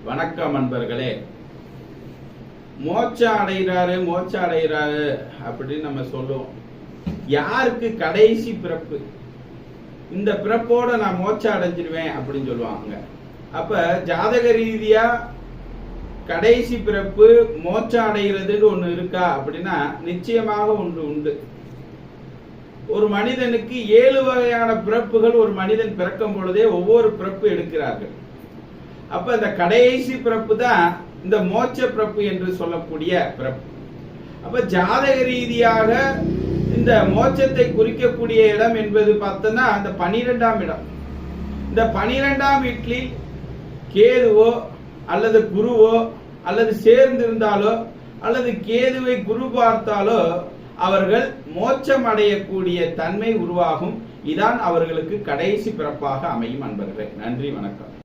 வணக்கம் அன்பர்களே. மோட்சம் அடைகிறாரு அப்படின்னு நம்ம சொல்லுவோம். யாருக்கு கடைசி பிறப்பு, இந்த பிறப்போட நான் மோட்சம் அடைஞ்சிருவேன் அப்படின்னு சொல்லுவாங்க. அப்ப ஜாதக ரீதியா கடைசி பிறப்பு மோட்சம் அடைகிறதுன்னு ஒண்ணு இருக்கா அப்படின்னா நிச்சயமாக ஒன்று உண்டு. ஒரு மனிதனுக்கு 7 வகையான பிறப்புகள் ஒரு மனிதன் பிறக்கும் பொழுதே ஒவ்வொரு பிறப்பு எடுக்கிறார்கள். அப்ப இந்த கடைசி பிறப்பு தான் இந்த மோட்ச பிறப்பு என்று சொல்லக்கூடிய பிறப்பு. அப்ப ஜாதக ரீதியாக இந்த மோட்சத்தை குறிக்கக்கூடிய இடம் என்பது பார்த்தோம்னா அந்த 12ஆம் இடம். இந்த 12ஆம் வீட்டில் கேதுவோ அல்லது குருவோ அல்லது சேர்ந்திருந்தாலோ அல்லது கேதுவை குரு பார்த்தாலோ அவர்கள் மோட்சம் அடையக்கூடிய தன்மை உருவாகும். இதான் அவர்களுக்கு கடைசி பிறப்பாக அமையும். அன்பர்களே, நன்றி, வணக்கம்.